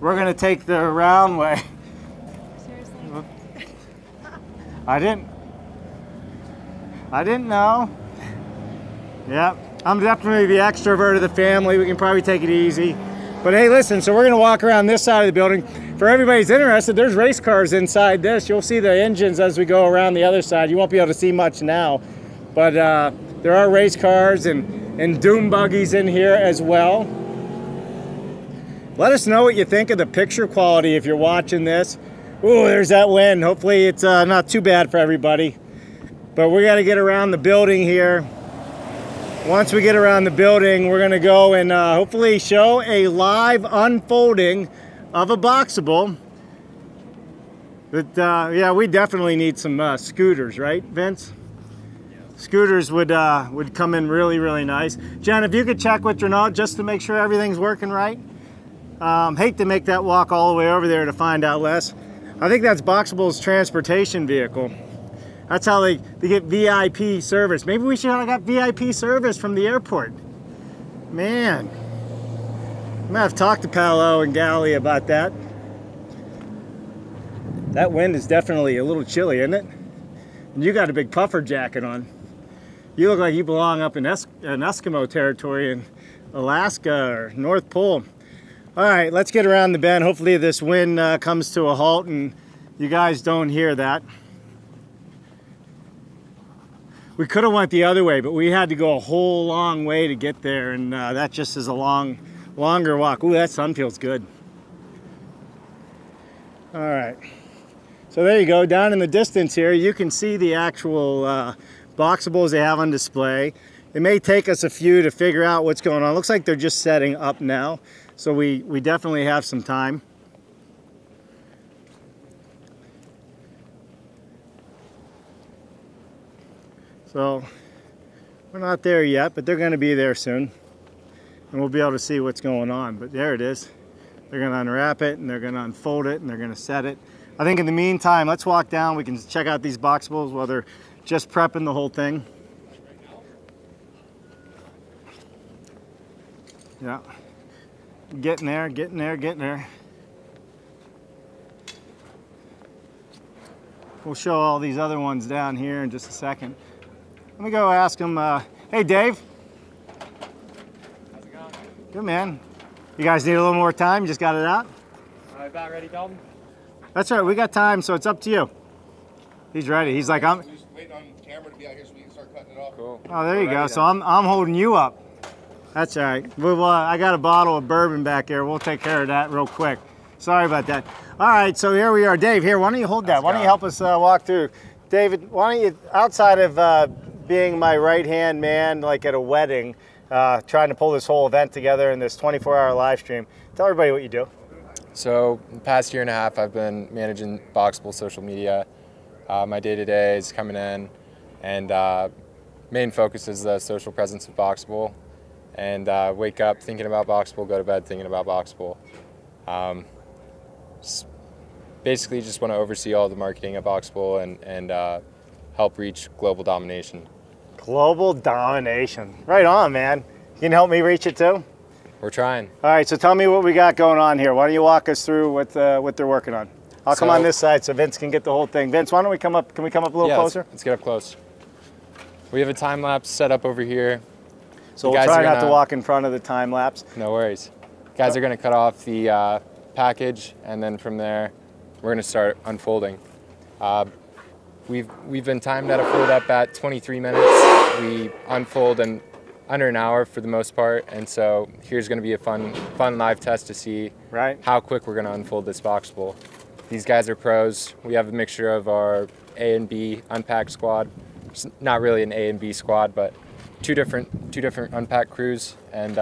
we're gonna take the round way. Seriously? I didn't know. Yep, I'm definitely the extrovert of the family. We can probably take it easy. But hey, listen, so we're gonna walk around this side of the building. For everybody who's interested, there's race cars inside this. You'll see the engines as we go around the other side. You won't be able to see much now, but there are race cars and dune buggies in here as well. Let us know what you think of the picture quality if you're watching this. Ooh, there's that wind. Hopefully it's not too bad for everybody. But we gotta get around the building here. Once we get around the building, we're gonna go and hopefully show a live unfolding of a Boxabl. But yeah, we definitely need some scooters, right, Vince? Yeah. Scooters would come in really, really nice. Jen, if you could check with Renault just to make sure everything's working right. Hate to make that walk all the way over there to find out less. I think that's Boxabl's transportation vehicle. That's how they get VIP service. Maybe we should have got VIP service from the airport. Man. I'm gonna have to talk to Paolo and Galley about that. That wind is definitely a little chilly, isn't it? And you got a big puffer jacket on. You look like you belong up in Eskimo territory in Alaska or North Pole. All right, let's get around the bend. Hopefully this wind comes to a halt and you guys don't hear that. We could have went the other way, but we had to go a whole long way to get there, and that just is a longer walk. Ooh, that sun feels good. All right, so there you go. Down in the distance here, you can see the actual Boxables they have on display. It may take us a few to figure out what's going on. Looks like they're just setting up now, so we definitely have some time. So we're not there yet, but they're going to be there soon. And we'll be able to see what's going on. But there it is. They're going to unwrap it, and they're going to unfold it, and they're going to set it. I think in the meantime, let's walk down. We can check out these Boxables while they're just prepping the whole thing. Yeah. Getting there, getting there, getting there. We'll show all these other ones down here in just a second. Let me go ask him, hey Dave. How's it going? Good, man. You guys need a little more time? You just got it out? About ready, Dalton? That's right, we got time, so it's up to you. He's ready. He's like, I'm just waiting on camera to be out here so we can start cutting it off. Cool. Oh, there you go. So I'm holding you up. That's all right. Well, I got a bottle of bourbon back here. We'll take care of that real quick. Sorry about that. All right, so here we are. Dave, here, why don't you hold that? Why don't you help us walk through? David, why don't you, outside of being my right-hand man, like at a wedding, trying to pull this whole event together in this 24-hour live stream, tell everybody what you do. So, the past year and a half, I've been managing Boxabl social media. My day-to-day is coming in, and main focus is the social presence of Boxabl. And wake up thinking about Boxabl, go to bed thinking about Boxabl. Basically, just want to oversee all the marketing of Boxabl and help reach global domination. Global domination. Right on, man. You can help me reach it too? We're trying. All right, so tell me what we got going on here. Why don't you walk us through what they're working on? I'll come on this side so Vince can get the whole thing. Vince, why don't we come up? Can we come up a little closer? Let's get up close. We have a time lapse set up over here. So we'll try not to walk in front of the time lapse. No worries. Guys are going to cut off the package, and then from there, we're going to start unfolding. We've been timed at a fold up at 23 minutes. We unfold in under an hour for the most part, and so here's going to be a fun live test to see how quick we're going to unfold this Boxabl. These guys are pros. We have a mixture of our A and B unpack squad. It's not really an A and B squad, but two different unpack crews, and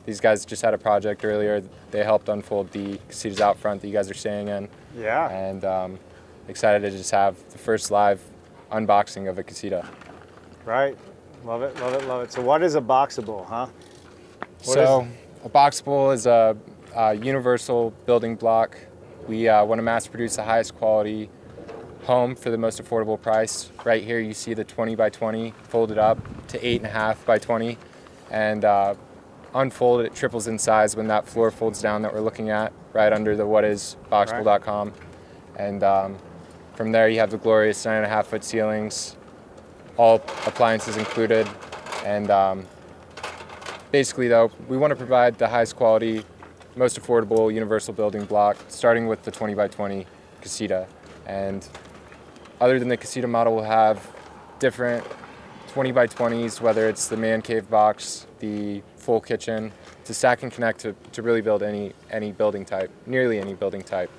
these guys just had a project earlier. They helped unfold the casitas out front that you guys are staying in. Yeah. And excited to just have the first live unboxing of a casita. Right. Love it, love it, love it. So what is a Boxabl, huh? A Boxabl is a universal building block. We want to mass produce the highest quality home for the most affordable price. Right here you see the 20 by 20 folded up to 8.5 by 20, and unfolded it triples in size when that floor folds down that we're looking at. right under the whatisboxabl.com. And from there you have the glorious 9.5-foot ceilings, all appliances included. And basically though, we want to provide the highest quality, most affordable universal building block, starting with the 20 by 20 Casita. And other than the Casita model, we'll have different 20 by 20s, whether it's the man cave box, the full kitchen, to stack and connect to really build any building type, nearly any building type.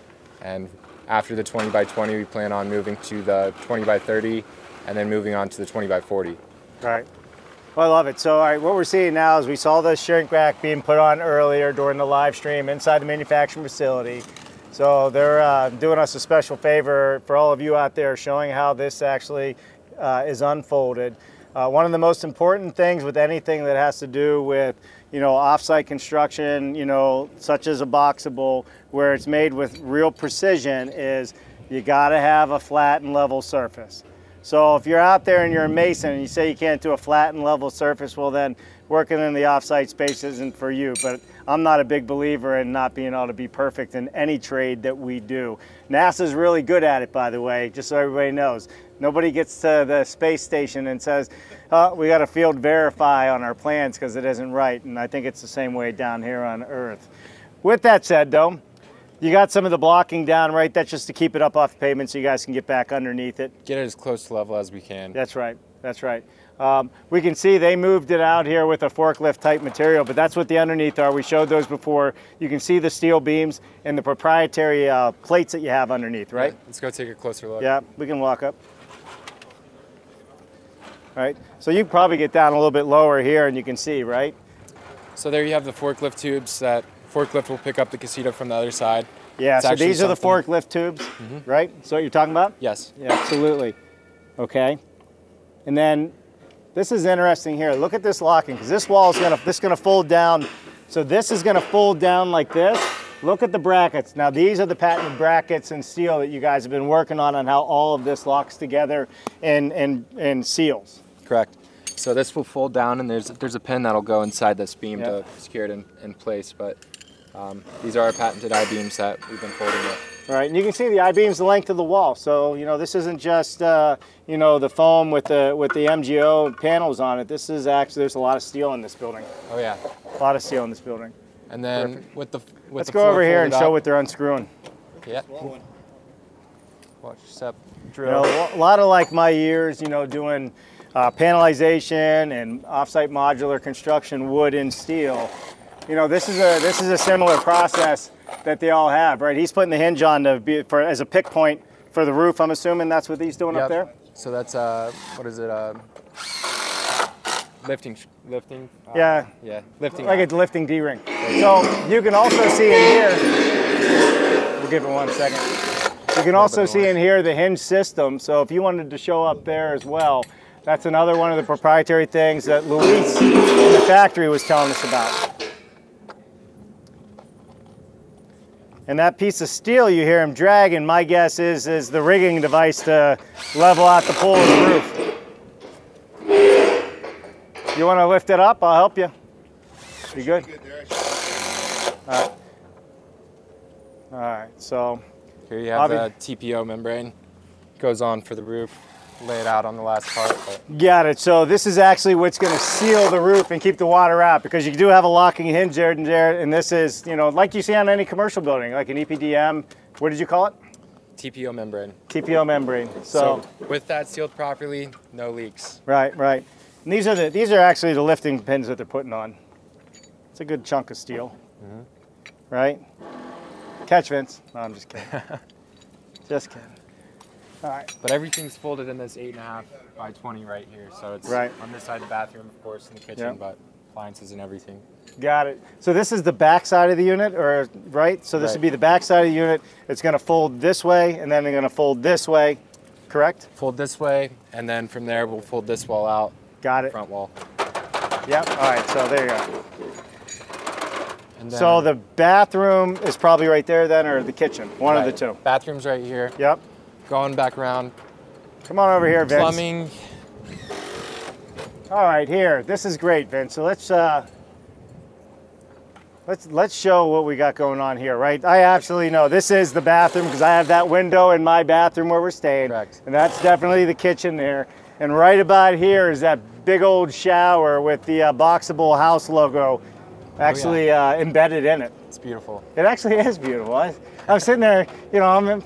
And after the 20 by 20, we plan on moving to the 20 by 30 and then moving on to the 20 by 40. Right. Well, I love it. So, all right, what we're seeing now is we saw the shrink rack being put on earlier during the live stream inside the manufacturing facility. So they're doing us a special favor for all of you out there, showing how this actually is unfolded. One of the most important things with anything that has to do with, off-site construction, such as a Boxabl, where it's made with real precision, is you got to have a flat and level surface. So if you're out there and you're a mason and you say you can't do a flat and level surface, well then working in the off-site space isn't for you. But I'm not a big believer in not being able to be perfect in any trade that we do. NASA's really good at it, by the way, just so everybody knows. Nobody gets to the space station and says, oh, we got to field verify on our plans because it isn't right. And I think it's the same way down here on Earth. With that said, though, you got some of the blocking down, right? That's just to keep it up off the pavement so you guys can get back underneath it. Get it as close to level as we can. That's right. That's right. We can see they moved it out here with a forklift type material, but that's what the underneath are. We showed those before. You can see the steel beams and the proprietary plates that you have underneath, right? Yeah, let's go take a closer look. Yeah, we can walk up. All right. So you can probably get down a little bit lower here and you can see, right? So there you have the forklift tubes that forklift will pick up the Casita from the other side. Yeah, so these are the forklift tubes, right? So what you're talking about? Yes. Yeah, absolutely. Okay. And then this is interesting here. Look at this locking, because this wall is gonna fold down. So this is gonna fold down like this. Look at the brackets. Now these are the patented brackets and steel that you guys have been working on how all of this locks together and seals. Correct. So this will fold down, and there's a pin that'll go inside this beam to secure it in place. But these are our patented I-beams that we've been folding with. All right, and you can see the I-beams the length of the wall. So this isn't just the foam with the MGO panels on it. This is actually, there's a lot of steel in this building. Oh yeah, a lot of steel in this building. And then let's go over here and show what they're unscrewing. Yeah. Watch step drill. A lot of like my years, doing panelization and offsite modular construction, wood and steel. This is a similar process that they all have, right? He's putting the hinge on as a pick point for the roof. I'm assuming that's what he's doing up there. So that's what is it? Lifting. Yeah. Yeah, lifting. Like a lifting D-ring. So you can also see in here. We'll give it 1 second. You can also see in here the hinge system. So if you wanted to show up there as well, that's another one of the proprietary things that Luis in the factory was telling us about. And that piece of steel you hear him dragging, my guess is the rigging device to level out the pole of the roof. You want to lift it up? I'll help you. You good? All right. All right, so. Here you have the TPO membrane. Goes on for the roof. Lay it out on the last part. Got it. So this is actually what's going to seal the roof and keep the water out, because you do have a locking hinge there, and this is, like you see on any commercial building, like an EPDM. What did you call it? TPO membrane. TPO membrane. So with that sealed properly, no leaks. Right, right. And these are actually the lifting pins that they're putting on. It's a good chunk of steel, right? Catch, Vince. No, I'm just kidding. Just kidding. All right. But everything's folded in this 8.5 by 20 right here. So it's on this side of the bathroom, of course, in the kitchen, but appliances and everything. Got it. So this is the back side of the unit, right? So this would be the back side of the unit. It's going to fold this way, and then they're going to fold this way, correct? Fold this way, and then from there we'll fold this wall out. Got it. Front wall. Yep. All right. So there you go. And then, so the bathroom is probably right there then, or the kitchen? One of the two. Bathroom's right here. Yep. Going back around. Come on over here, Vince. Plumbing. All right, here. This is great, Vince. So let's let's show what we got going on here, right? I absolutely know this is the bathroom because I have that window in my bathroom where we're staying. Correct. And that's definitely the kitchen there. And right about here is that big old shower with the Boxabl house logo actually embedded in it. It's beautiful. It actually is beautiful. I'm sitting there, you know,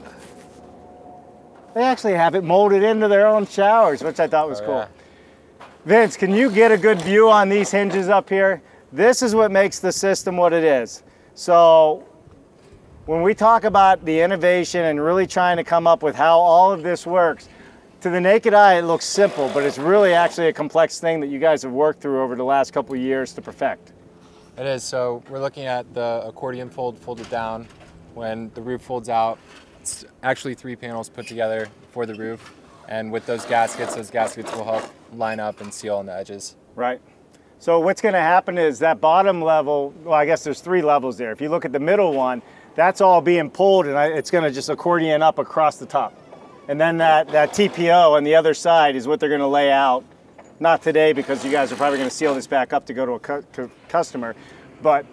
they actually have it molded into their own showers, which I thought was cool. Yeah. Vince, can you get a good view on these hinges up here? This is what makes the system what it is. So when we talk about the innovation and really trying to come up with how all of this works, to the naked eye, it looks simple, but it's really actually a complex thing that you guys have worked through over the last couple of years to perfect. It is. So we're looking at the accordion folded down. When the roof folds out, it's actually 3 panels put together for the roof. And with those gaskets will help line up and seal on the edges. Right. So what's going to happen is that bottom level, well, I guess there's 3 levels there. If you look at the middle one, that's all being pulled and it's going to just accordion up across the top. And then that TPO on the other side is what they're going to lay out. Not today because you guys are probably going to seal this back up to go to a customer, but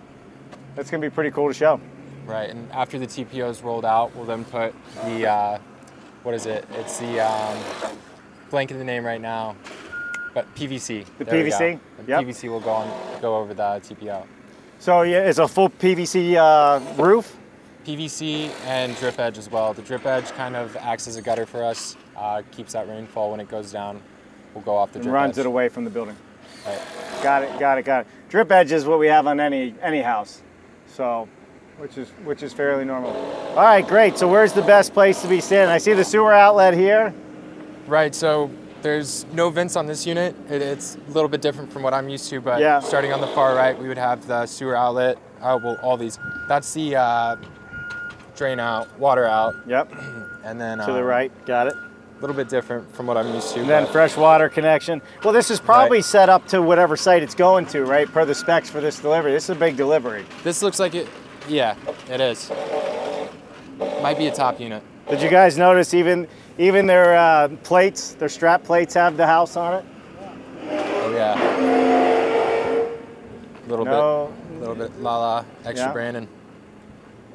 that's going to be pretty cool to show. Right, and after the TPO is rolled out, we'll then put the, what is it? It's the, blanking the name right now, but PVC. The PVC? Yep. PVC will go over the TPO. So yeah, it's a full PVC roof? PVC and drip edge as well. The drip edge kind of acts as a gutter for us, keeps that rainfall when it goes down. We'll go off the drip edge. And runs it away from the building. Right. Got it. Drip edge is what we have on any house, so which is fairly normal. All right, great. So where's the best place to be standing? I see the sewer outlet here. Right. So there's no vents on this unit. It's a little bit different from what I'm used to, but starting on the far right, we would have the sewer outlet. Well, all these. That's the drain out, water out. Yep. And then to the right, got it. A little bit different from what I'm used to. And then fresh water connection. Well, this is probably set up to whatever site it's going to, right? Per the specs for this delivery. This is a big delivery. This looks like it. Yeah, it is. Might be a top unit. Did you guys notice even their plates, their strap plates have the house on it? Oh yeah. A little bit la extra Brandon.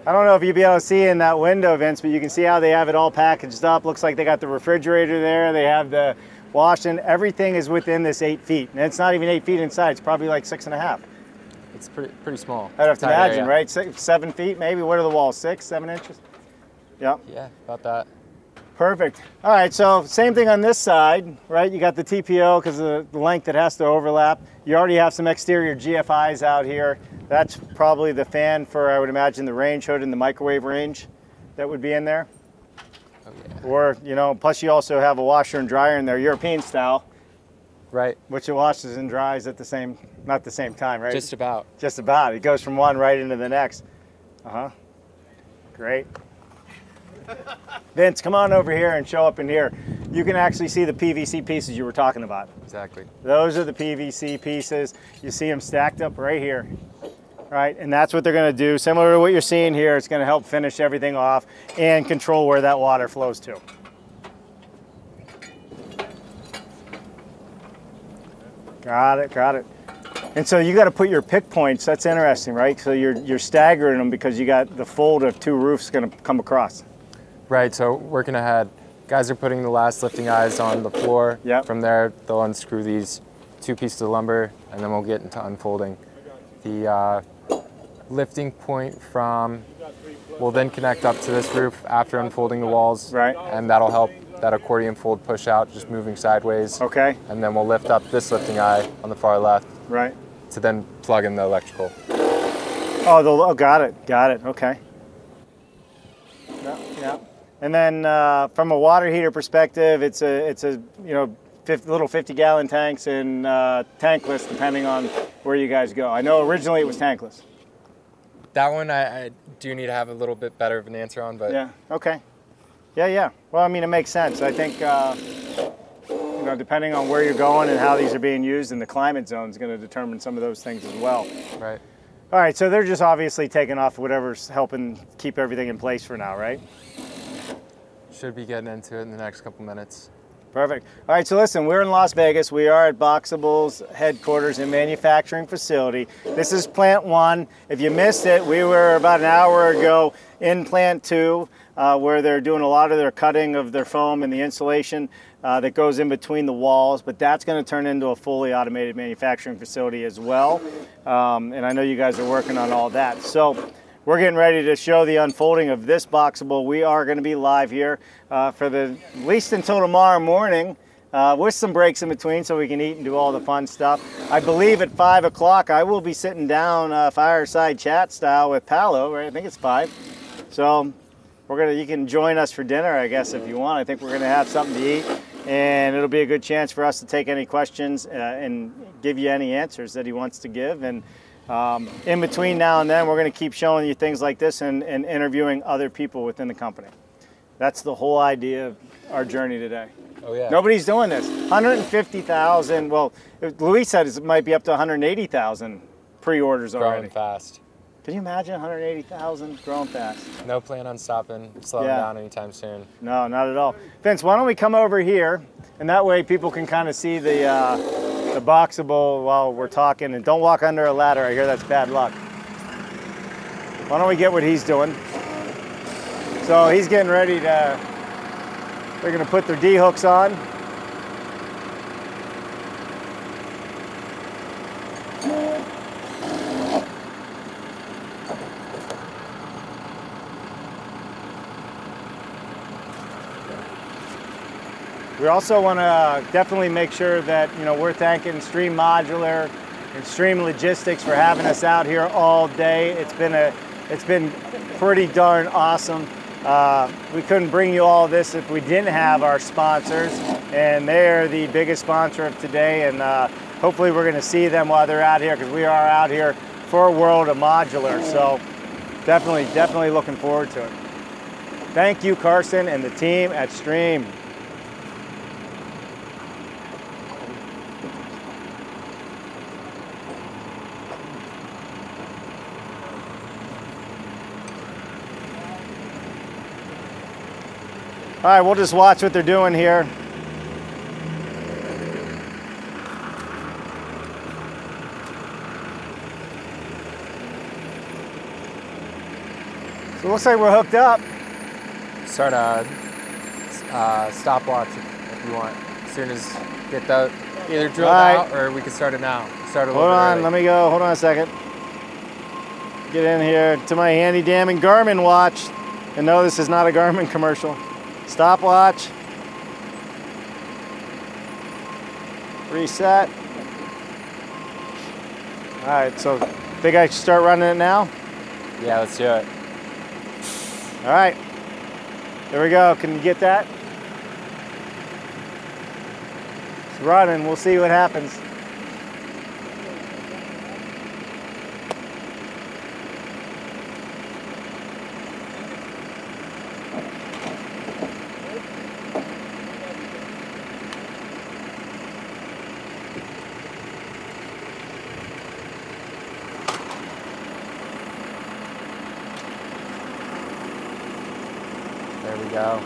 I don't know if you'll be able to see in that window, Vince, but you can see how they have it all packaged up. Looks like they got the refrigerator there. They have the washing. Everything is within this 8 feet. And it's not even 8 feet inside. It's probably like 6.5. It's pretty small. I'd have to imagine, right? 7 feet maybe? What are the walls, 6, 7 inches? Yep. Yeah, about that. Perfect. All right, so same thing on this side, right? You got the TPO because of the length it has to overlap. You already have some exterior GFIs out here. That's probably the fan for, I would imagine, the range hood and the microwave range that would be in there. Oh, yeah. Or, you know, plus you also have a washer and dryer in there, European style. Right. Which it washes and dries at the same, not the same time, right? Just about. Just about. It goes from one right into the next. Uh-huh. Great. Vince, come on over here and show up in here. You can actually see the PVC pieces you were talking about. Exactly. Those are the PVC pieces. You see them stacked up right here. Right, and that's what they're going to do. Similar to what you're seeing here, it's going to help finish everything off and control where that water flows to. Got it. And so you got to put your pick points. That's interesting, right? So you're staggering them because you got the fold of 2 roofs going to come across. Right, so working ahead. Guys are putting the last lifting eyes on the floor. Yep. From there, they'll unscrew these 2 pieces of lumber, and then we'll get into unfolding. The lifting point will then connect up to this roof after unfolding the walls. Right. And that'll help that accordion fold push out, just moving sideways. Okay. And then we'll lift up this lifting eye on the far left. Right. To then plug in the electrical. Oh, got it. Okay. Yeah. And then from a water heater perspective, it's a little 50-gallon tanks and tankless, depending on where you guys go. I know originally it was tankless. That one I do need to have a little bit better of an answer on, but yeah. Okay. Yeah. Well, I mean, it makes sense. I think depending on where you're going and how these are being used, and the climate zone is going to determine some of those things as well. Right. All right. So they're just obviously taking off whatever's helping keep everything in place for now, right? Should be getting into it in the next couple minutes. Perfect. All right, so listen, we're in Las Vegas. We are at Boxabl's headquarters and manufacturing facility. This is plant 1. If you missed it, we were about an hour ago in plant 2, where they're doing a lot of their cutting of their foam and the insulation that goes in between the walls, but that's going to turn into a fully automated manufacturing facility as well. And I know you guys are working on all that. So we're getting ready to show the unfolding of this Boxabl. We are going to be live here for at least until tomorrow morning, with some breaks in between so we can eat and do all the fun stuff. I believe at 5 o'clock I will be sitting down fireside chat style with Paolo, right? I think it's 5. So you can join us for dinner, I guess, if you want. I think we're going to have something to eat, and it'll be a good chance for us to take any questions and give you any answers that he wants to give. And in between now and then, we're going to keep showing you things like this and interviewing other people within the company. That's the whole idea of our journey today. Oh, yeah. Nobody's doing this. 150,000, well, Luis said it might be up to 180,000 pre-orders already. Growing fast. Can you imagine 180,000 growing fast? No plan on stopping, slowing down anytime soon. No, not at all. Vince, why don't we come over here, and that way people can kind of see the Boxabl while we're talking, and don't walk under a ladder. I hear that's bad luck. Why don't we get what he's doing? So he's getting ready to, they're gonna put their D-hooks on. We also want to definitely make sure that, you know, we're thanking Stream Modular and Stream Logistics for having us out here all day. It's been pretty darn awesome. We couldn't bring you all this if we didn't have our sponsors, and they're the biggest sponsor of today, and hopefully we're going to see them while they're out here, because we are out here for a world of modular. So definitely looking forward to it. Thank you, Carson and the team at Stream. All right, we'll just watch what they're doing here. So it looks like we're hooked up. Start a stopwatch if you want. As soon as get that either drilled out, or we can start it now. Start a little bit early. Let me go. Hold on a second. Get in here to my handy damning Garmin watch. And no, this is not a Garmin commercial. Stopwatch. Reset. All right, so think I should start running it now? Yeah, let's do it. All right, there we go. Can you get that? It's running. We'll see what happens. There we go.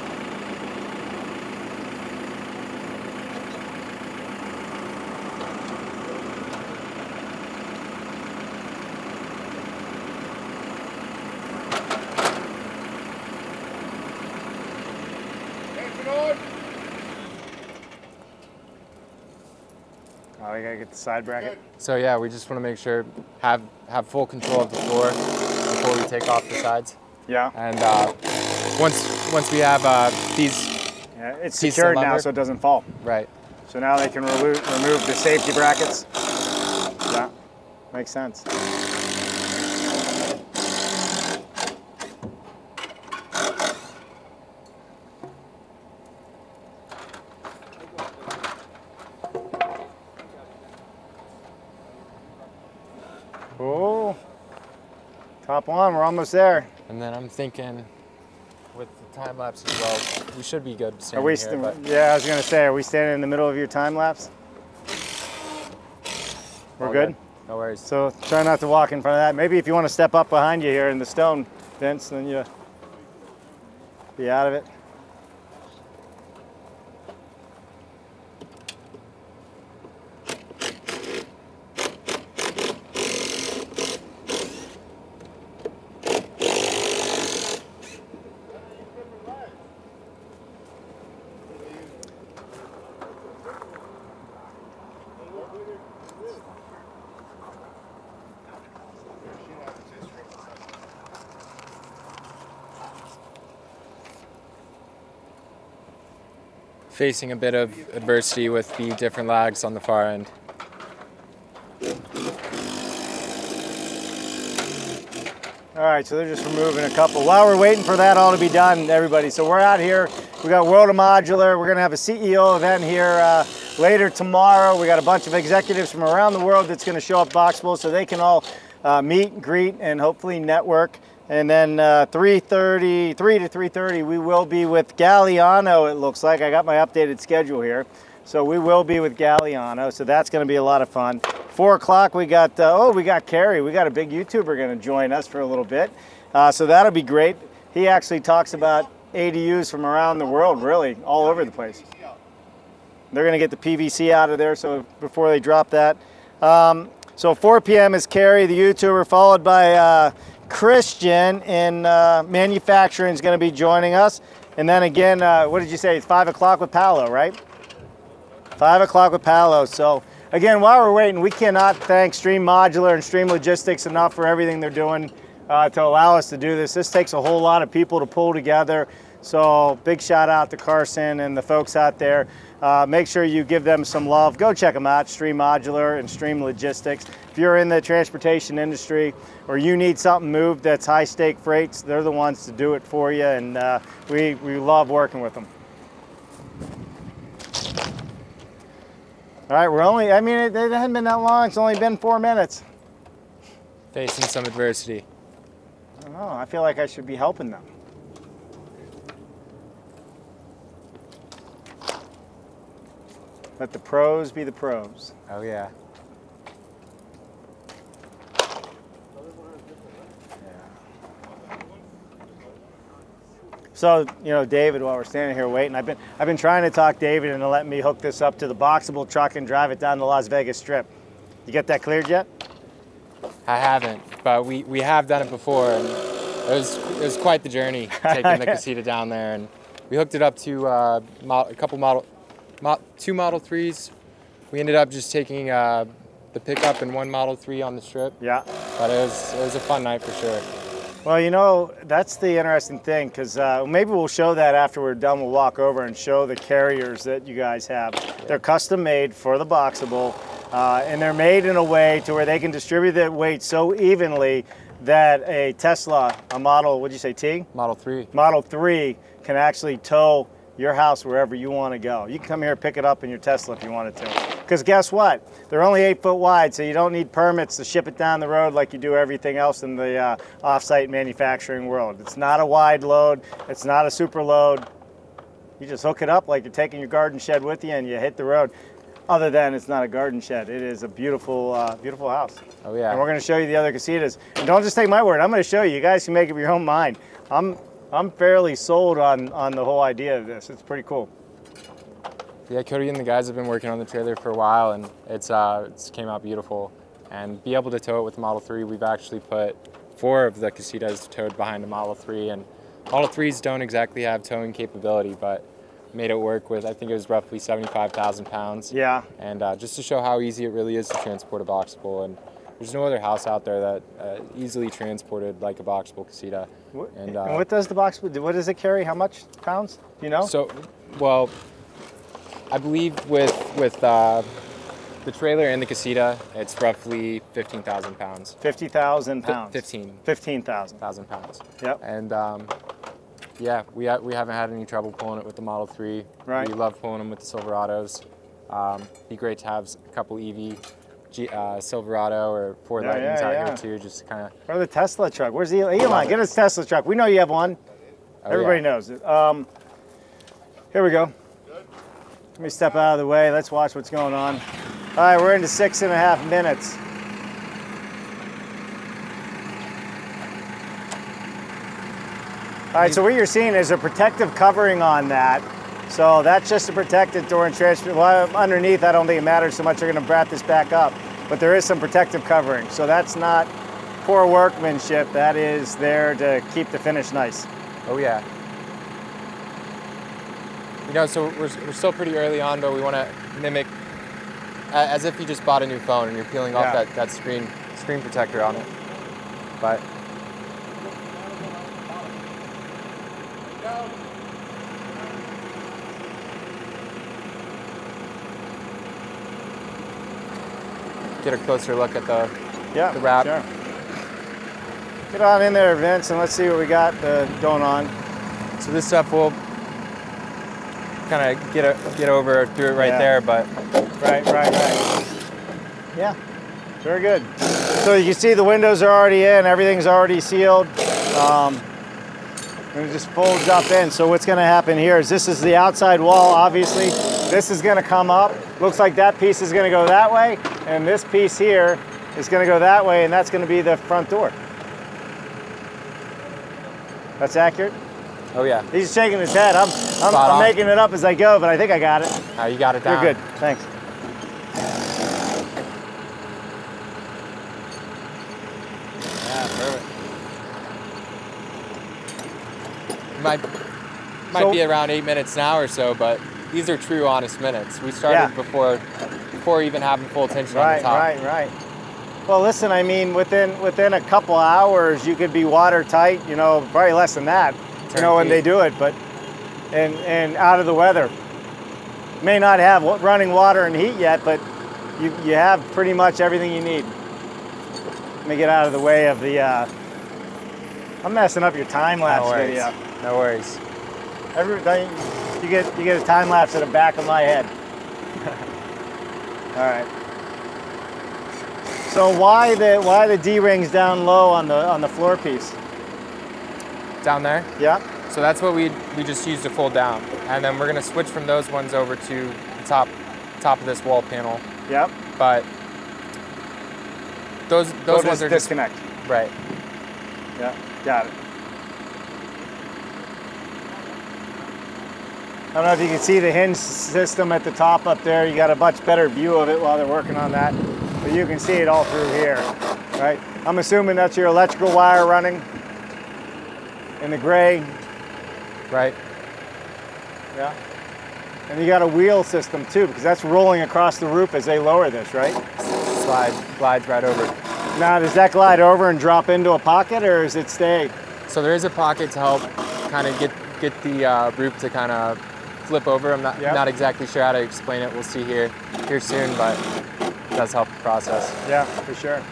Oh, we gotta get the side bracket. So yeah, we just want to make sure have full control of the floor before we take off the sides. Yeah. And once we have these, yeah, it's secured now, so it doesn't fall. Right. So now they can remove the safety brackets. Yeah, makes sense. Oh, top one, we're almost there. And then I'm thinking, with the time lapse as well, we should be good Are we standing here. Yeah, I was gonna say, are we standing in the middle of your time lapse? We're good? No worries. So try not to walk in front of that. Maybe if you want to step up behind you here in the stone, Vince, then you be out of it. facing a bit of adversity with the different lags on the far end. All right, so they're just removing a couple. While we're waiting for that all to be done, everybody, so we're out here. We got World of Modular. We're gonna have a CEO event here later tomorrow. We got a bunch of executives from around the world that's gonna show up Boxabl so they can all meet, greet, and hopefully network. And then 3 to 3:30, we will be with Galliano, it looks like. I got my updated schedule here. So we will be with Galliano, so that's gonna be a lot of fun. 4 o'clock, we got, we got Kerry. We got a big YouTuber gonna join us for a little bit. So that'll be great. He actually talks about ADUs from around the world, really, all over the place. They're gonna get the PVC out of there so before they drop that. So 4 p.m. is Kerry, the YouTuber, followed by Christian in manufacturing is gonna be joining us. And then again, what did you say? It's 5 o'clock with Paolo, right? 5 o'clock with Paolo. So again, while we're waiting, we cannot thank Stream Modular and Stream Logistics enough for everything they're doing to allow us to do this. This takes a whole lot of people to pull together. So big shout out to Carson and the folks out there. Make sure you give them some love. Go check them out, Stream Modular and Stream Logistics. If you're in the transportation industry or you need something moved that's high stake freights, they're the ones to do it for you, and we love working with them. All right, we're only, I mean, it hasn't been that long. It's only been 4 minutes. Facing some adversity. I don't know, I feel like I should be helping them. Let the pros be the pros. Oh yeah. So, you know, David, while we're standing here waiting, I've been trying to talk David into letting me hook this up to the Boxabl truck and drive it down the Las Vegas Strip. You get that cleared yet? I haven't, but we have done it before, and it was quite the journey taking the Casita down there, and we hooked it up to two Model 3s. We ended up just taking the pickup and one Model 3 on the strip. Yeah. But it was a fun night for sure. Well, you know, that's the interesting thing, because maybe we'll show that after we're done. We'll walk over and show the carriers that you guys have. Yeah. They're custom made for the Boxabl, and they're made in a way to where they can distribute that weight so evenly that a Tesla, a Model, what'd you say, T? Model 3. Model 3 can actually tow your house wherever you want to go. You can come here and pick it up in your Tesla if you wanted to. Because guess what? They're only 8 foot wide, so you don't need permits to ship it down the road like you do everything else in the off-site manufacturing world. It's not a wide load. It's not a super load. You just hook it up like you're taking your garden shed with you and you hit the road. Other than it's not a garden shed. It is a beautiful, beautiful house. Oh yeah. And we're going to show you the other Casitas. And don't just take my word. I'm going to show you. You guys can make up your own mind. I'm fairly sold on the whole idea of this. It's pretty cool. Yeah, Cody and the guys have been working on the trailer for a while, and it's came out beautiful. And be able to tow it with the Model 3, we've actually put 4 of the Casitas towed behind a Model 3, and Model 3s don't exactly have towing capability, but made it work with, I think it was roughly 75,000 pounds. Yeah. And just to show how easy it really is to transport a Boxabl, and there's no other house out there that easily transported like a Boxabl Casita. And what does the Boxabl do? What does it carry? How much pounds? Do you know? So, well, I believe with the trailer and the Casita, it's roughly 15,000 pounds. 50,000 pounds. 15,000 pounds. Yep. And yeah, we haven't had any trouble pulling it with the Model 3. Right. We love pulling them with the Silverados. Be great to have a couple EV Silverado or Ford Lightnings out here too, just kind of. Or the Tesla truck. Where's Elon? Get his Tesla truck. We know you have one. Oh, everybody knows it. Here we go. Let me step out of the way. Let's watch what's going on. All right, we're into 6.5 minutes. All right, so what you're seeing is a protective covering on that. So that's just to protect it during transport. Well, underneath, I don't think it matters so much. They're going to wrap this back up. But there is some protective covering. So that's not poor workmanship. That is there to keep the finish nice. Oh, yeah. You know, so we're still pretty early on, but we want to mimic as if you just bought a new phone and you're peeling off that screen protector on it. But get a closer look at the wrap. Sure. Get on in there, Vince, and let's see what we got going on. So this stuff will kind of get over through it right there, but right. Yeah, very good. So you can see the windows are already in, everything's already sealed. And it just folds up in. So what's going to happen here is this is the outside wall, obviously. This is going to come up. Looks like that piece is going to go that way, and this piece here is going to go that way, and that's going to be the front door. That's accurate? Oh yeah. He's shaking his head. I'm making it up as I go, but I think I got it. You got it down. You're good. Thanks. Yeah, perfect. Might be around 8 minutes now or so, but these are true honest minutes. We started before even having full tension on the top. Right. Well, listen, I mean, within a couple hours, you could be watertight, you know, probably less than that, you know, when they do it, but, and out of the weather. May not have running water and heat yet, but you have pretty much everything you need. Let me get out of the way of the, I'm messing up your time-lapse video. No worries. You get a time-lapse at the back of my head. All right. So why the D-rings down low on the floor piece? Down there? Yeah. So that's what we just used to fold down, and then we're gonna switch from those ones over to the top of this wall panel. Yep. But those ones are disconnect. Right. Yeah. Got it. I don't know if you can see the hinge system at the top up there. You got a much better view of it while they're working on that. But you can see it all through here, right? I'm assuming that's your electrical wire running in the gray. Right. Yeah. And you got a wheel system too, because that's rolling across the roof as they lower this, right? Glides right over. Now, does that glide over and drop into a pocket, or does it stay? So there is a pocket to help kind of get the roof to kind of flip over. I'm not exactly sure how to explain it. We'll see here soon, but it does help the process. Yeah, for sure.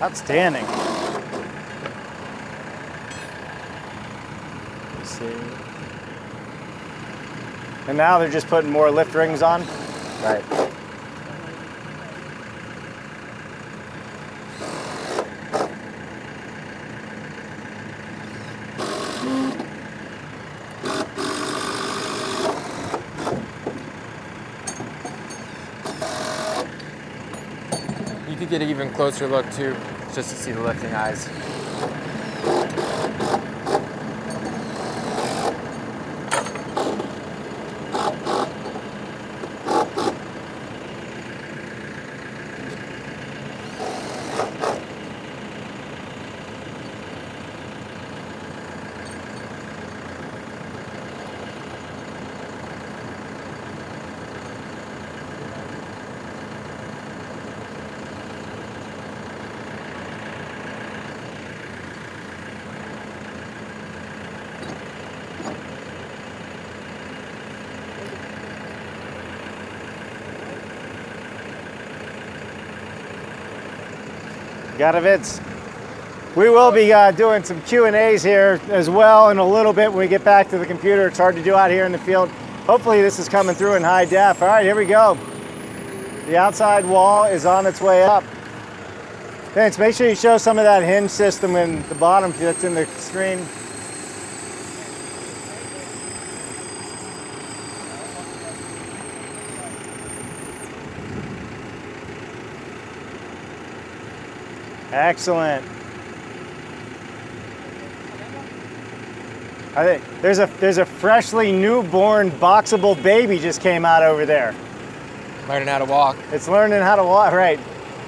Outstanding. Let's see. And now they're just putting more lift rings on? Right. You could get an even closer look too, just to see the lifting eyes. Got it, Vince. We will be doing some Q&As here as well in a little bit when we get back to the computer. It's hard to do out here in the field. Hopefully this is coming through in high def. All right, here we go. The outside wall is on its way up. Vince, make sure you show some of that hinge system in the bottom that's in the screen. Excellent. I think there's a freshly newborn Boxabl baby just came out over there. Learning how to walk. It's learning how to walk, right.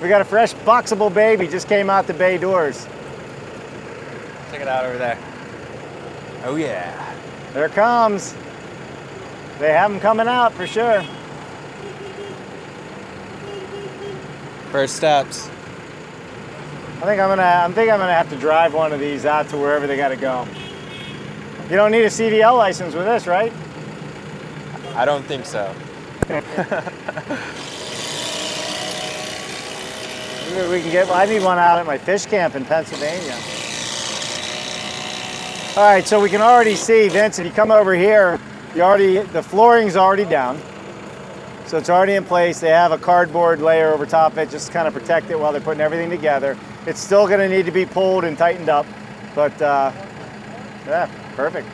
We got a fresh Boxabl baby just came out the bay doors. Check it out over there. Oh yeah. There it comes. They have them coming out for sure. First steps. I think I'm gonna have to drive one of these out to wherever they gotta go. You don't need a CDL license with this, right? I don't think so. We can get, I need one out at my fish camp in Pennsylvania. All right, so we can already see, Vince, if you come over here, the flooring's already down. So it's already in place. They have a cardboard layer over top of it just to kind of protect it while they're putting everything together. It's still gonna need to be pulled and tightened up, but yeah, perfect.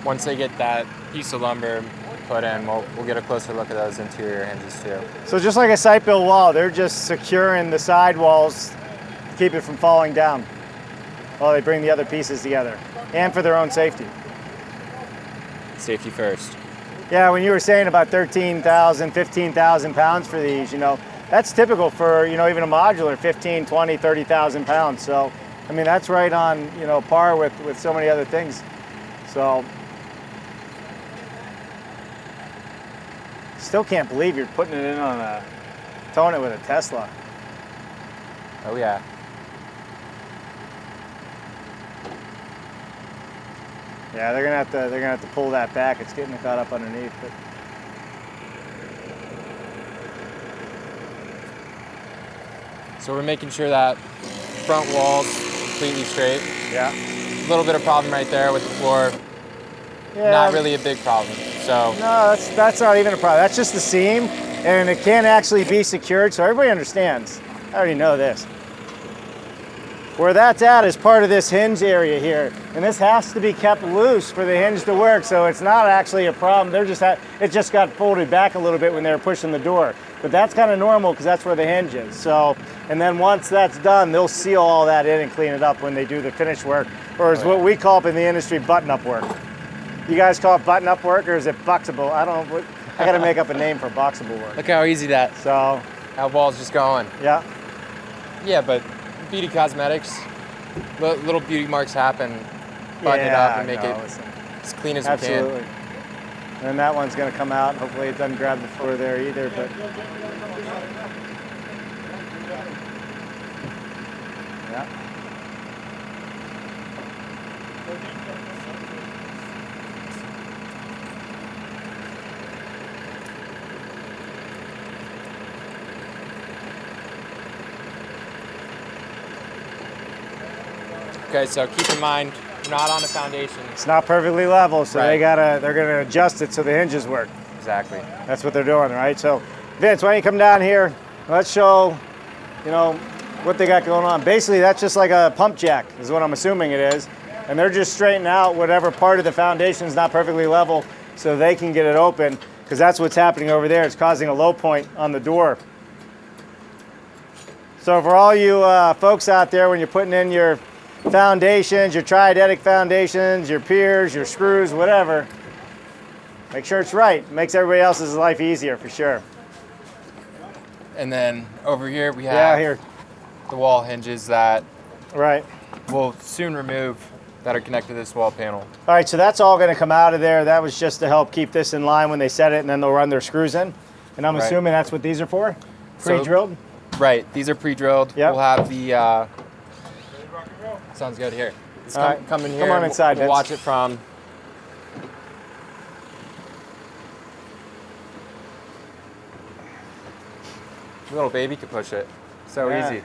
Once they get that piece of lumber put in, we'll get a closer look at those interior hinges too. So just like a site built wall, they're just securing the side walls to keep it from falling down while they bring the other pieces together, and for their own safety. Safety first. Yeah, when you were saying about 13,000, 15,000 pounds for these, you know, that's typical for, you know, even a modular, 15, 20, 30,000 pounds. So, I mean, that's right on, you know, par with so many other things. So, still can't believe you're putting it in on a, towing it with a Tesla. Oh yeah. Yeah, they're gonna have to pull that back. It's getting caught up underneath. But so we're making sure that front wall's completely straight. yeah, A little bit of problem right there with the floor. yeah. Not really a big problem. So No, that's not even a problem. That's just the seam, and it can't actually be secured. So everybody understands. I already know this. Where that's at is part of this hinge area here, and this has to be kept loose for the hinge to work. So it's not actually a problem. It just got folded back a little bit when they were pushing the door, but that's kind of normal because that's where the hinge is. So, and then once that's done, they'll seal all that in and clean it up when they do the finish work, or is what we call up in the industry button-up work. You guys call it button-up work, or is it Boxabl? I don't know. I got to make up a name for Boxabl work. look how easy that. So, How wall's just going. yeah. Yeah, but beauty cosmetics, little beauty marks happen. Button it up and make it as clean as we can. Absolutely. And that one's going to come out. Hopefully it doesn't grab the floor there either. But yeah. Okay, so keep in mind, we're not on a foundation. It's not perfectly level, so Right. they're gonna adjust it so the hinges work. Exactly. That's what they're doing, right? So, Vince, why don't you come down here? Let's show, you know, what they got going on. Basically, that's just like a pump jack, is what I'm assuming it is. And they're just straightening out whatever part of the foundation is not perfectly level so they can get it open, because that's what's happening over there. It's causing a low point on the door. So for all you folks out there, when you're putting in your foundations, your triadetic foundations, your piers, your screws, whatever, make sure it's right. It makes everybody else's life easier for sure. And then over here we have the wall hinges that Right. we'll soon remove that are connected to this wall panel. All right, so that's all going to come out of there. That was just to help keep this in line when they set it, and then they'll run their screws in. And I'm assuming that's what these are for? Pre-drilled? Right, these are pre-drilled. Yep. We'll have the, sounds good here. Let's come in here. Come on inside, we'll Vince. watch it from little baby could push it. So easy.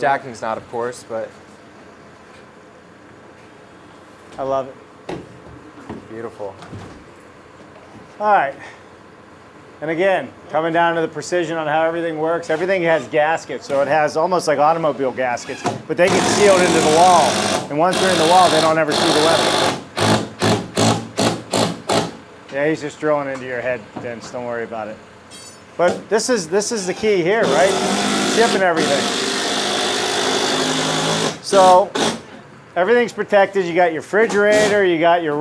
Jacking's not, of course, but I love it. beautiful. All right. And again, coming down to the precision on how everything works. Everything has gaskets, so it has almost like automobile gaskets, but they get sealed into the wall. And once they're in the wall, they don't ever see the weapon. Yeah, he's just drilling into your head, Vince. Don't worry about it. But this is the key here, right? Shipping everything. So everything's protected. You got your refrigerator, you got your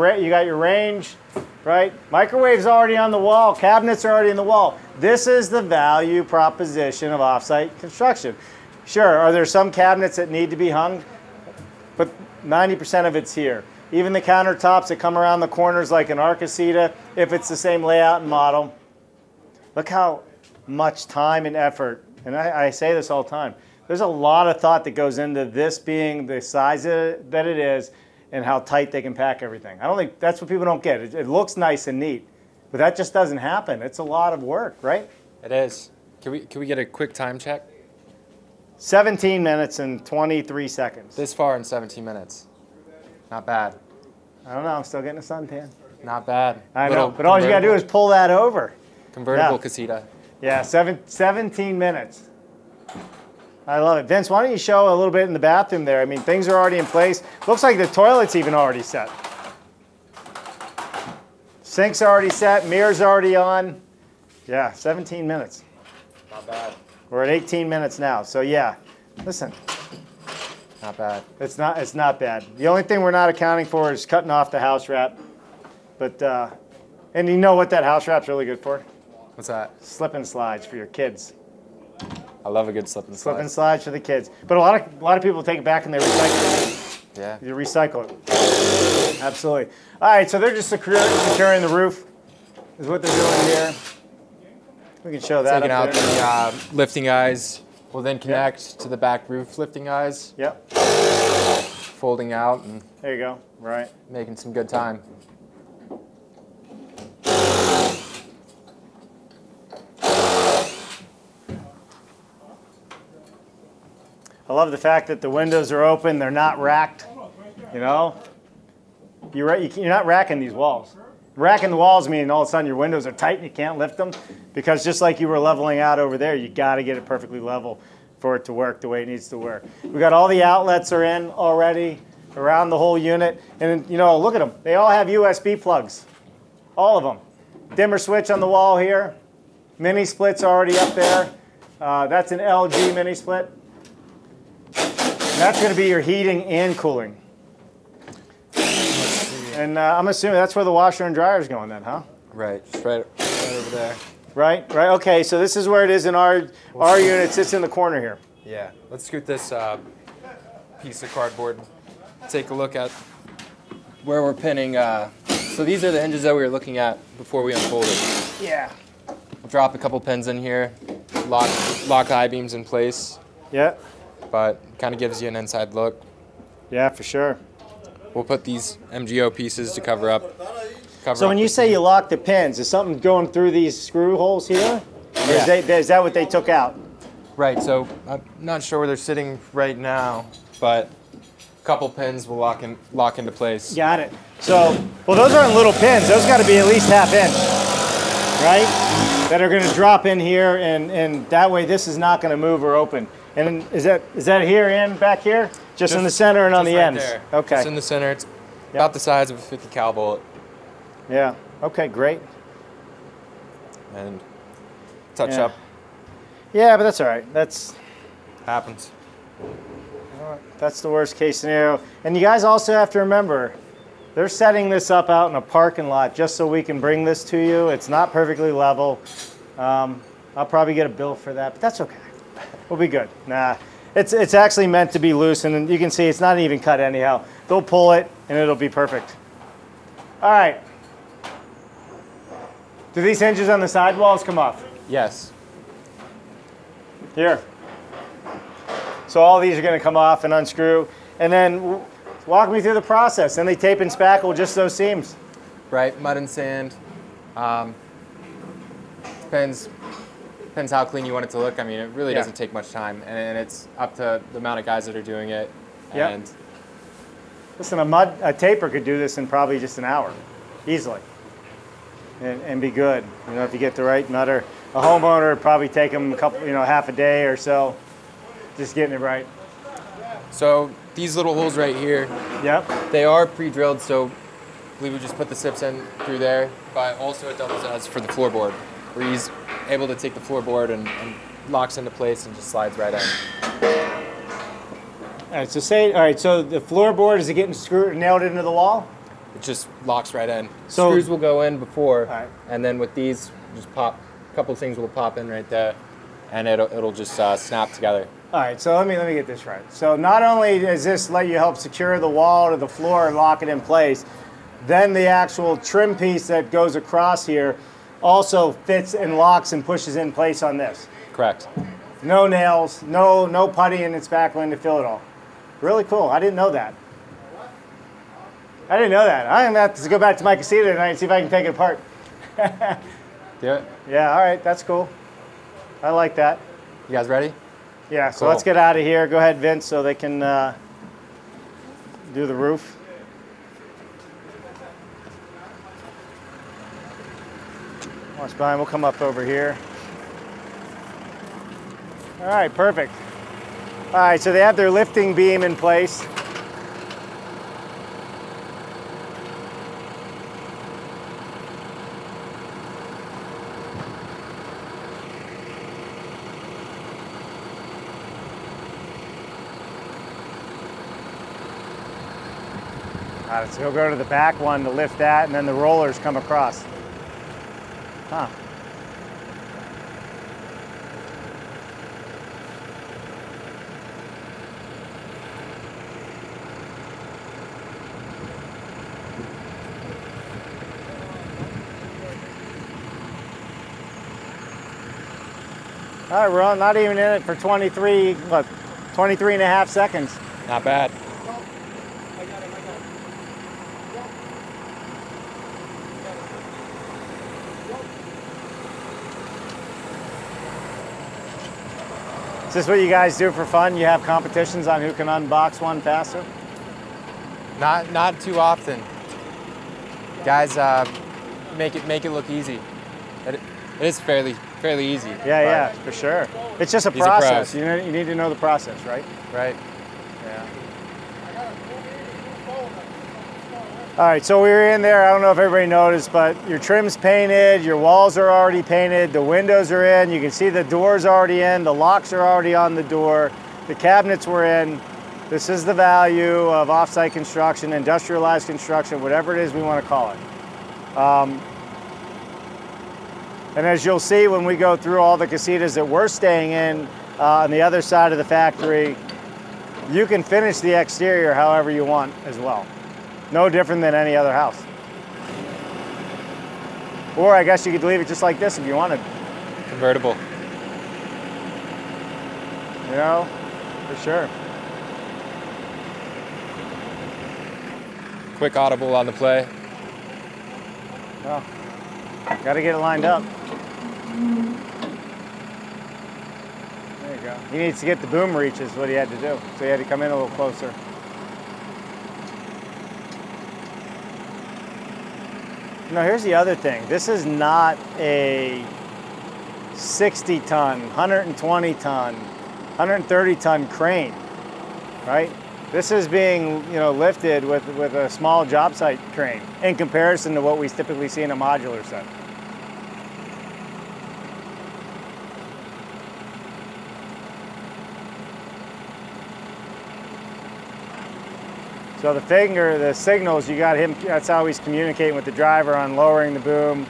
range, right? Microwave's already on the wall. Cabinets are already in the wall. This is the value proposition of offsite construction. Sure, are there some cabinets that need to be hung? But 90% of it's here. Even the countertops that come around the corners like an Casita, if it's the same layout and model. Look how much time and effort, and I say this all the time, there's a lot of thought that goes into this being the size that it is and how tight they can pack everything. I don't think that's what people don't get. It looks nice and neat, but that just doesn't happen. It's a lot of work, right? It is. Can we get a quick time check? 17 minutes and 23 seconds. This far in 17 minutes. Not bad. I don't know. I'm still getting a suntan. Not bad. I know, but all you gotta do is pull that over. Convertible casita. Yeah, 17 minutes. I love it. Vince, why don't you show a little bit in the bathroom there? I mean, things are already in place. Looks like the toilet's even already set. Sink's already set, mirror's already on. Yeah, 17 minutes. Not bad. We're at 18 minutes now, so yeah. Listen. Not bad. It's not bad. The only thing we're not accounting for is cutting off the house wrap. But, and you know what that house wrap's really good for? What's that? Slip and slides for your kids. I love a good slip and slide. Slip and slides for the kids. But a lot of people take it back and they recycle it. Yeah. You recycle it. Absolutely. All right, so they're just securing the roof is what they're doing here. We can show that Taking up out there. the lifting eyes. We'll then connect to the back roof lifting eyes. Yep. Folding out and There you go. Right. making some good time. I love the fact that the windows are open. They're not racked. You know, you're not racking these walls. Racking the walls mean all of a sudden your windows are tight and you can't lift them, because just like you were leveling out over there, you got to get it perfectly level for it to work the way it needs to work. We got all the outlets are in already around the whole unit, and you know, look at them. They all have USB plugs, all of them. Dimmer switch on the wall here. Mini split's already up there. That's an LG mini split. And that's going to be your heating and cooling. And I'm assuming that's where the washer and dryer is going then, huh? Right. Just right over there. Right. Okay, so this is where it is in our unit. It sits in the corner here. Yeah. Let's scoot this piece of cardboard. Take a look at where we're pinning. So these are the hinges that we were looking at before we unfolded. Yeah. We'll drop a couple pins in here, lock the I-beams in place. Yeah. But kind of gives you an inside look. Yeah, for sure. We'll put these MGO pieces to cover up. So when you say you lock the pins, is something going through these screw holes here? Or Yeah. is that what they took out? Right, so I'm not sure where they're sitting right now, but a couple pins will lock into place. Got it. So, well, those aren't little pins. Those got to be at least ½ inch, right? That are going to drop in here, and that way this is not going to move or open. And is that here and back here? Just in the center and on the right ends? There. Okay. Just in the center. It's about the size of a 50 cal bullet. Yeah. Okay, great. And touch up. Yeah, but that's all right. That's Happens. the worst case scenario. And you guys also have to remember, they're setting this up out in a parking lot just so we can bring this to you. It's not perfectly level. I'll probably get a bill for that, but that's okay. We'll be good. Nah, it's actually meant to be loose, and you can see it's not even cut anyhow. They'll pull it, and it'll be perfect. All right. Do these hinges on the sidewalls come off? Yes. Here. So all these are going to come off and unscrew, and then walk me through the process. Then they tape and spackle just those seams. Right, mud and sand. Depends how clean you want it to look. I mean, it really doesn't take much time, and it's up to the amount of guys that are doing it. Yep. And Listen, a taper could do this in probably just an hour, easily, and be good. You know, if you get the right nutter. A homeowner would probably take them half a day or so, just getting it right. so these little holes right here, Yep. they are pre-drilled, so we would just put the sips in through there, but also it doubles as for the floorboard, where he's able to take the floorboard and locks into place and just slides right in. All right. So the floorboard, is it getting nailed into the wall? It just locks right in. So- Screws will go in before, All right. and then with these, just pop. A couple things will pop in right there, and it'll just snap together. All right, so let me get this right. So not only does this let you help secure the wall to the floor and lock it in place, then the actual trim piece that goes across here also fits and locks and pushes in place on this. Correct. No nails, no putty in its back end to fill it all. Really cool. I didn't know that. I didn't know that. I'm going to have to go back to my casita tonight and see if I can take it apart. Do it. Yeah, all right, that's cool. I like that. You guys ready? Yeah, so Cool. let's get out of here. Go ahead, Vince, so they can do the roof. Watch behind, we'll come up over here. All right, perfect. All right, so they have their lifting beam in place. Got it, so he'll go to the back one to lift that, and then the rollers come across. Huh. All right, we're not even in it for 23 and a half seconds. Not bad. Is this what you guys do for fun? You have competitions on who can unbox one faster? Not too often. Guys, make it look easy. It is fairly easy. Yeah, for sure. It's just a These are process. pros. You need to know the process, right? Right. Yeah. All right, so we were in there. I don't know if everybody noticed, but your trim's painted, your walls are already painted, the windows are in, you can see the door's already in, the locks are already on the door, the cabinets were in. This is the value of off-site construction, industrialized construction, whatever it is we want to call it. And as you'll see when we go through all the casitas that we're staying in on the other side of the factory, you can finish the exterior however you want as well. No different than any other house. Or I guess you could leave it just like this if you wanted. Convertible. You know, for sure. Quick audible on the play. Well, got to get it lined up. There you go. He needs to get the boom reach is what he had to do. So he had to come in a little closer. Now here's the other thing. This is not a 60 ton, 120 ton, 130 ton crane, right? This is being, lifted with a small job site crane in comparison to what we typically see in a modular set. So the signals, you got him, that's how he's communicating with the driver on lowering the boom.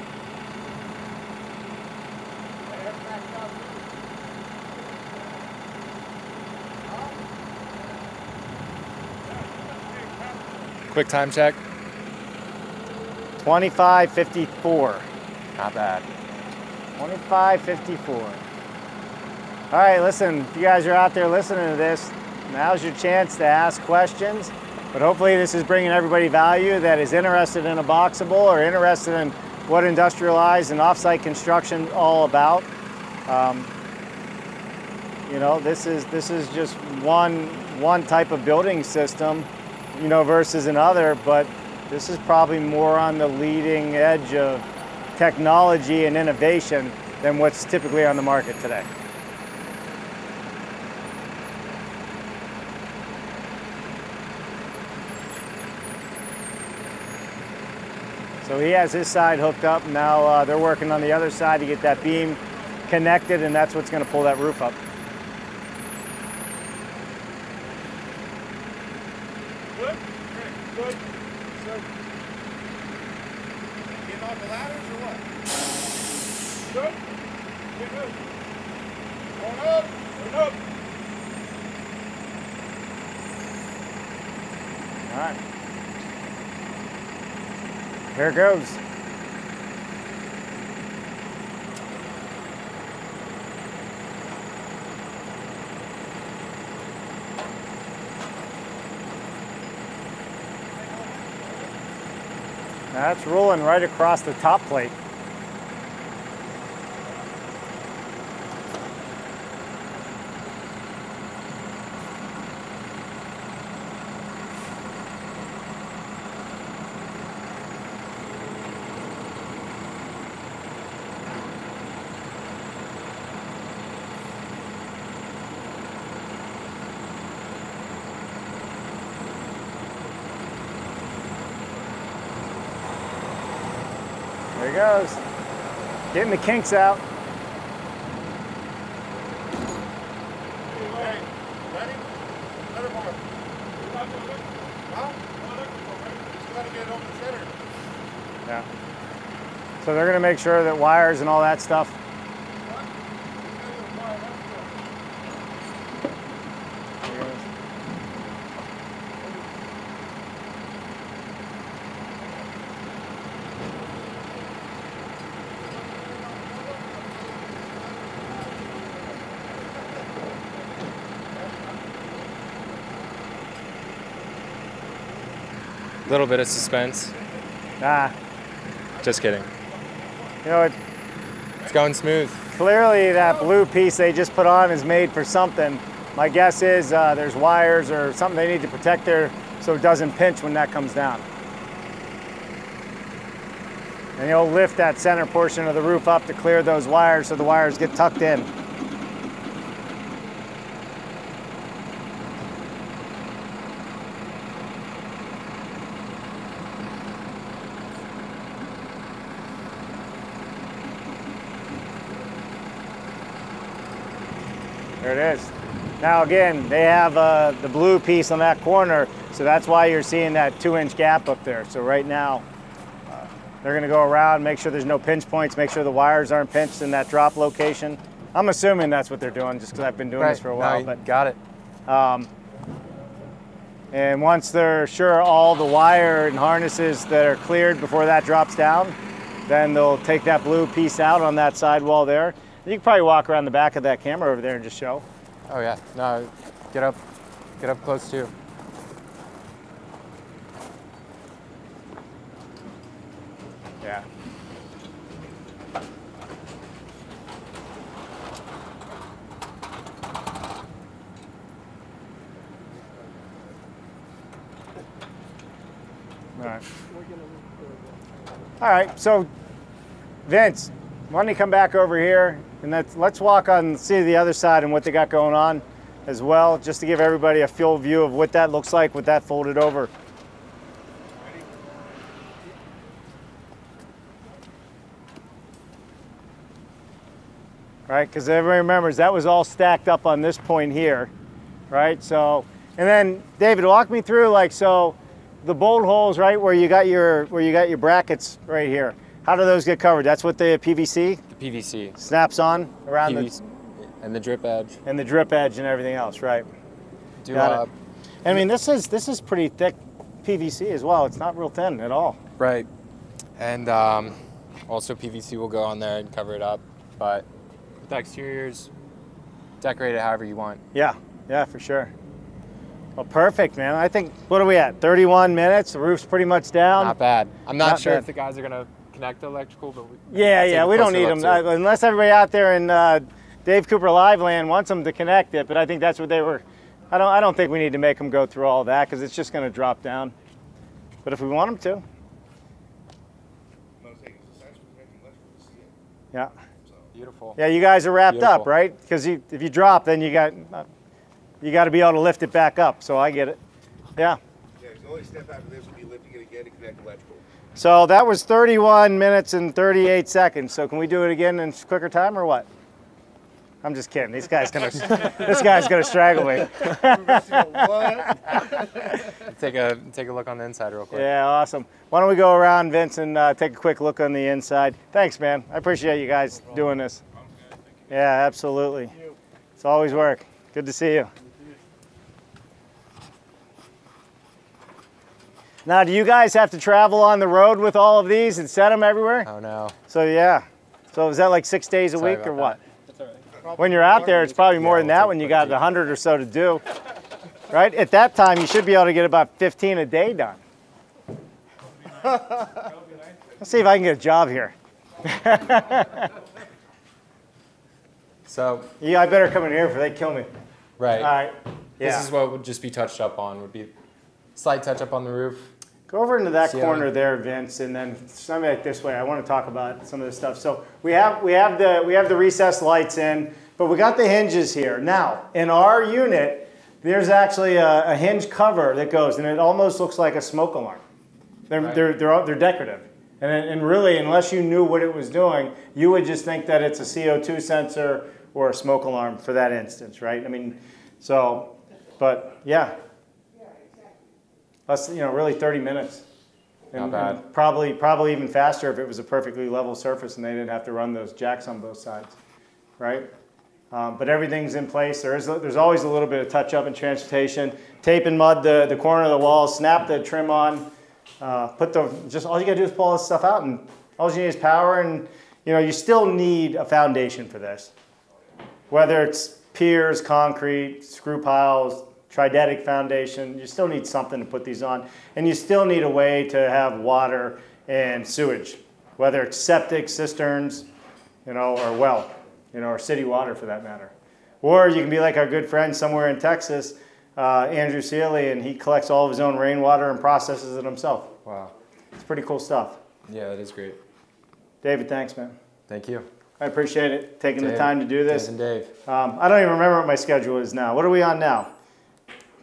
Quick time check. 25:54. Not bad. 25:54. All right, listen, if you guys are out there listening to this, now's your chance to ask questions. But hopefully this is bringing everybody value that is interested in a Boxabl or interested in what industrialized and off-site construction all about. This is just one type of building system, versus another, but this is probably more on the leading edge of technology and innovation than what's typically on the market today. So he has his side hooked up. Now they're working on the other side to get that beam connected, and that's what's going to pull that roof up. Good. Good. Getting off the ladders or what? Good. Good. Going up. Going up. All right. Here it goes. That's rolling right across the top plate. There he goes. Getting the kinks out. Hey, ready? Let him on. Huh? Just gotta get it over the center. Yeah. So they're going to make sure that wires and all that stuff. Little bit of suspense. Nah. Just kidding. You know, It's going smooth. clearly that blue piece they just put on is made for something. My guess is there's wires or something they need to protect there so it doesn't pinch when that comes down. And you'll lift that center portion of the roof up to clear those wires so the wires get tucked in. There it is. Now again, they have the blue piece on that corner, so that's why you're seeing that 2-inch gap up there. So right now, they're gonna go around, make sure there's no pinch points, make sure the wires aren't pinched in that drop location. I'm assuming that's what they're doing, just because I've been doing this for a while. But got it. And once they're sure all the wire and harnesses that are cleared before that drops down, then they'll take that blue piece out on that sidewall there. You can probably walk around the back of that camera over there and just show. Oh yeah. No, get up close too. Yeah. All right. All right, so Vince, why don't you come back over here and let's walk on, see the other side and what they got going on as well, just to give everybody a full view of what that looks like with that folded over. Right, because everybody remembers that was all stacked up on this point here, right? So, and then David, walk me through, like, so the bolt holes, right, where you got your brackets right here. How do those get covered? That's what the PVC? The PVC. Snaps on around PVC, and the drip edge. And the drip edge and everything else, right? Got it. I mean, this is pretty thick PVC as well. It's not real thin at all. Right. And also PVC will go on there and cover it up. But with the exteriors, decorate it however you want. Yeah, yeah, for sure. Well, perfect, man. I think, what are we at? 31 minutes. The roof's pretty much down. Not bad. I'm not sure bad. if the guys are gonna connect the electrical, but yeah, we don't need them unless everybody out there in Dave Cooper Live Land wants them to connect it. But I think that's what they were. I don't think we need to make them go through all that because it's just going to drop down. But if we want them to, yeah. Beautiful. Yeah, you guys are wrapped Beautiful. up, right? Because if you drop, then you got to be able to lift it back up. So I get it. Yeah. Yeah, the only step after this will be lifting it again to connect electrical. So that was 31 minutes and 38 seconds. So can we do it again in quicker time or what? I'm just kidding. This guy's gonna straggle me. Take a look on the inside real quick. Yeah, awesome. Why don't we go around, Vince, and take a quick look on the inside? Thanks, man. I appreciate you guys doing this. Yeah, absolutely. It's always work. Good to see you. Now, do you guys have to travel on the road with all of these and set them everywhere? Oh no. So yeah. So is that like 6 days a Sorry week or about what? That's all right. When you're out there, it's probably more than that when you got 100 or so to do. Right? At that time, you should be able to get about 15 a day done. Let's see if I can get a job here. So yeah, I better come in here before they kill me. Right. All right. Yeah. This is what would just be touched up on. Would be slight touch up on the roof. Go over into that corner there, Vince, and then something like this way. I want to talk about some of this stuff. So we have the recessed lights in, but we got the hinges here. Now, in our unit, there's actually a hinge cover that goes, and it almost looks like a smoke alarm. They're decorative, and really, unless you knew what it was doing, you would just think that it's a CO2 sensor or a smoke alarm for that instance, right? I mean, so, but yeah. Less, really 30 minutes. Not bad. And probably even faster if it was a perfectly level surface and they didn't have to run those jacks on both sides, right? But everything's in place. There's always a little bit of touch up in transportation. Tape and mud the corner of the wall, snap the trim on, all you gotta do is pull all this stuff out, and all you need is power, and you still need a foundation for this. Whether it's piers, concrete, screw piles, tridetic foundation, you still need something to put these on. And you still need a way to have water and sewage, whether it's septic, cisterns, or well, or city water for that matter. Or you can be like our good friend somewhere in Texas, Andrew Sealy, and he collects all of his own rainwater and processes it himself. Wow. It's pretty cool stuff. Yeah, that is great. David, thanks, man. Thank you. I appreciate it, taking the time to do this. Dave and Dave. I don't even remember what my schedule is now. What are we on now?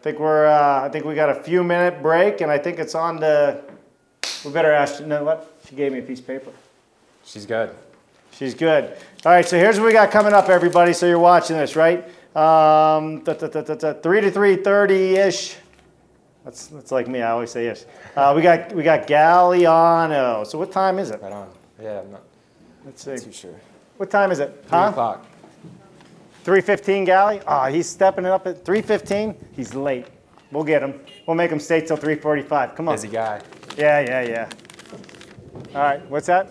I think we got a few minute break, and I think it's on to, we better ask, you know what? She gave me a piece of paper. She's good. She's good. All right, so here's what we got coming up, everybody. So you're watching this, right? 3 to 3:30-ish. That's like me, I always say yes. We got Galliano. So what time is it? Right on. Yeah, I'm not Let's see. too sure. What time is it? 3 o'clock. 3:15 Galley? He's stepping it up at 3:15. He's late. We'll get him. We'll make him stay till 3:45. Come on. Busy guy. Yeah. All right, what's that?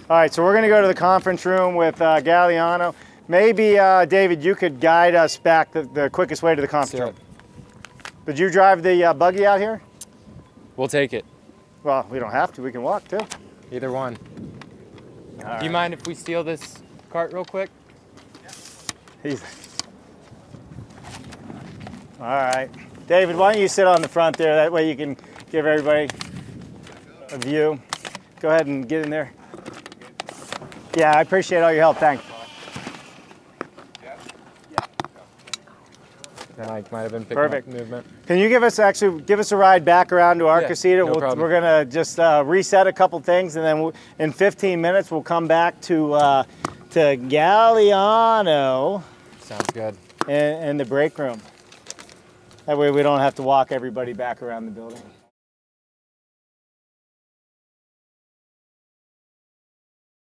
All right, so we're going to go to the conference room with Galliano. Maybe, David, you could guide us back the quickest way to the conference room. Did you drive the buggy out here? We'll take it. Well, we don't have to. We can walk, too. Either one. Do you mind if we steal this cart real quick? All right. David, why don't you sit on the front there? That way you can give everybody a view. Go ahead and get in there. Yeah, I appreciate all your help. Thanks. Mike might have been picking up movement. Can you give us a ride back around to our casita? No problem. We're gonna just reset a couple things, and then in 15 minutes we'll come back to Galliano. Sounds good. And the break room. That way we don't have to walk everybody back around the building.